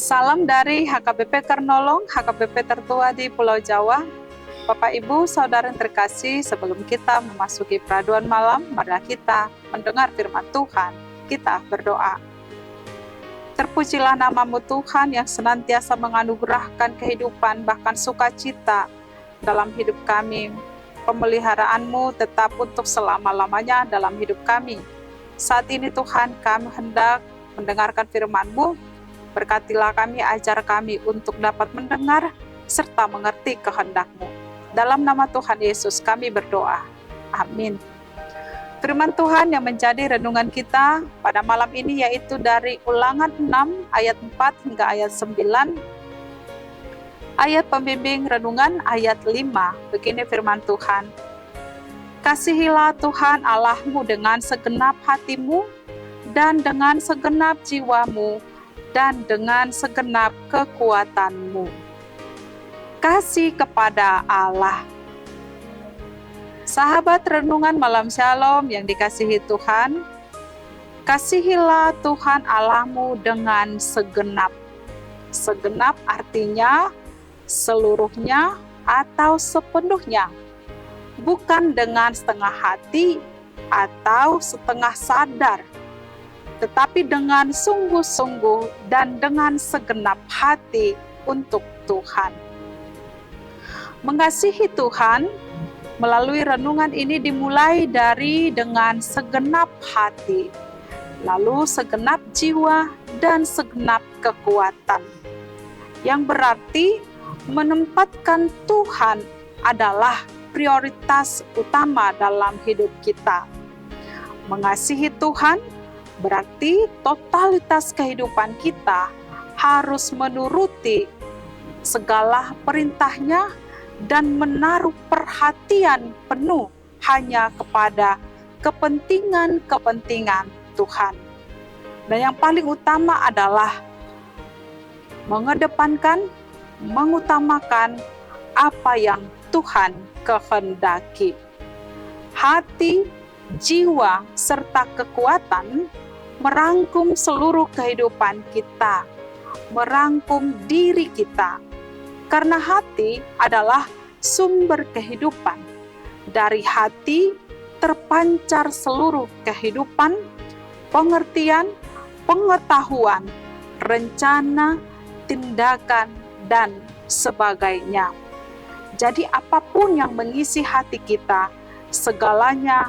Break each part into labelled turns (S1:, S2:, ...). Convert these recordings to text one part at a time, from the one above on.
S1: Salam dari HKBP Kernolong, HKBP tertua di Pulau Jawa. Bapak, Ibu, Saudara yang terkasih, sebelum kita memasuki peraduan malam, marilah kita mendengar firman Tuhan. Kita berdoa. Terpujilah nama-Mu Tuhan yang senantiasa menganugerahkan kehidupan bahkan sukacita dalam hidup kami. Pemeliharaan-Mu tetap untuk selama-lamanya dalam hidup kami. Saat ini Tuhan, kami hendak mendengarkan firman-Mu. Berkatilah kami, ajar kami untuk dapat mendengar serta mengerti kehendak-Mu. Dalam nama Tuhan Yesus kami berdoa. Amin. Firman Tuhan yang menjadi renungan kita pada malam ini yaitu dari Ulangan 6 ayat 4 hingga ayat 9. Ayat pembimbing renungan ayat 5. Begini firman Tuhan. Kasihilah Tuhan Allah-Mu dengan segenap hatimu dan dengan segenap jiwamu dan dengan segenap kekuatanmu. Kasih kepada Allah. Sahabat renungan malam Shalom yang dikasihi Tuhan, kasihilah Tuhan Allah-Mu dengan segenap. Segenap artinya seluruhnya atau sepenuhnya, bukan dengan setengah hati atau setengah sadar, tetapi dengan sungguh-sungguh dan dengan segenap hati untuk Tuhan. Mengasihi Tuhan melalui renungan ini dimulai dari dengan segenap hati, lalu segenap jiwa dan segenap kekuatan, yang berarti menempatkan Tuhan adalah prioritas utama dalam hidup kita. Mengasihi Tuhan berarti totalitas kehidupan kita harus menuruti segala perintah-Nya dan menaruh perhatian penuh hanya kepada kepentingan-kepentingan Tuhan. Dan yang paling utama adalah mengutamakan apa yang Tuhan kehendaki. Hati, jiwa, serta kekuatan merangkum seluruh kehidupan kita, merangkum diri kita. Karena hati adalah sumber kehidupan. Dari hati terpancar seluruh kehidupan, pengertian, pengetahuan, rencana, tindakan, dan sebagainya. Jadi apapun yang mengisi hati kita, segalanya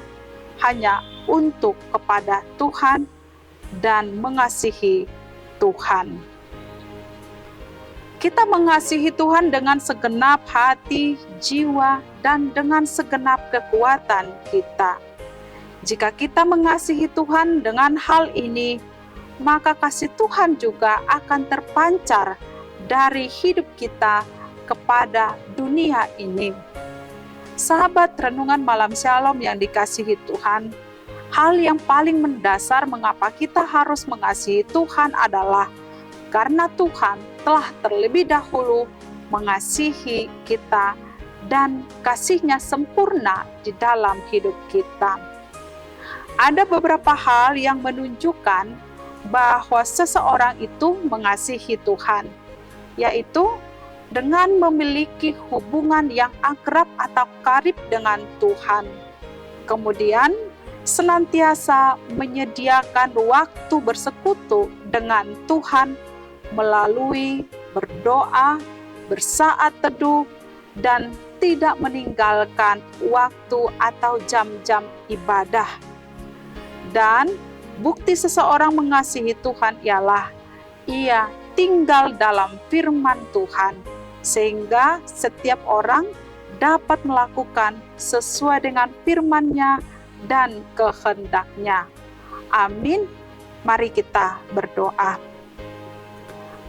S1: hanya untuk kepada Tuhan dan mengasihi Tuhan. Kita mengasihi Tuhan dengan segenap hati, jiwa, dan dengan segenap kekuatan kita. Jika kita mengasihi Tuhan dengan hal ini, maka kasih Tuhan juga akan terpancar dari hidup kita kepada dunia ini. Sahabat renungan malam Shalom yang dikasihi Tuhan, hal yang paling mendasar mengapa kita harus mengasihi Tuhan adalah karena Tuhan telah terlebih dahulu mengasihi kita dan kasih-Nya sempurna di dalam hidup kita. Ada beberapa hal yang menunjukkan bahwa seseorang itu mengasihi Tuhan, yaitu dengan memiliki hubungan yang akrab atau karib dengan Tuhan. Kemudian senantiasa menyediakan waktu bersekutu dengan Tuhan melalui berdoa, bersaat teduh, dan tidak meninggalkan waktu atau jam-jam ibadah. Dan bukti seseorang mengasihi Tuhan ialah ia tinggal dalam firman Tuhan, sehingga setiap orang dapat melakukan sesuai dengan firman-Nya dan kehendak-Nya. Amin. Mari kita berdoa.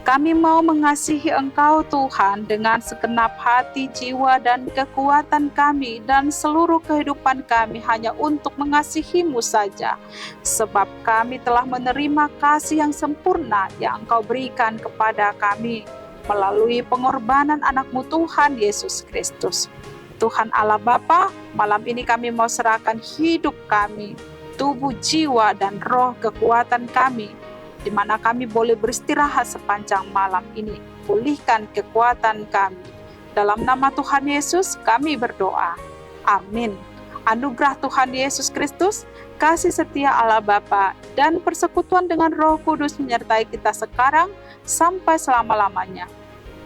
S1: Kami mau mengasihi Engkau Tuhan dengan segenap hati, jiwa, dan kekuatan kami, dan seluruh kehidupan kami hanya untuk mengasihi-Mu saja. Sebab kami telah menerima kasih yang sempurna yang Engkau berikan kepada kami melalui pengorbanan anak-Mu Tuhan Yesus Kristus. Tuhan Allah Bapa, malam ini kami mau serahkan hidup kami, tubuh, jiwa, dan roh kekuatan kami di mana kami boleh beristirahat sepanjang malam ini. Pulihkan kekuatan kami. Dalam nama Tuhan Yesus kami berdoa. Amin. Anugerah Tuhan Yesus Kristus, kasih setia Allah Bapa, dan persekutuan dengan Roh Kudus menyertai kita sekarang sampai selama-lamanya.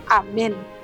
S1: Amin.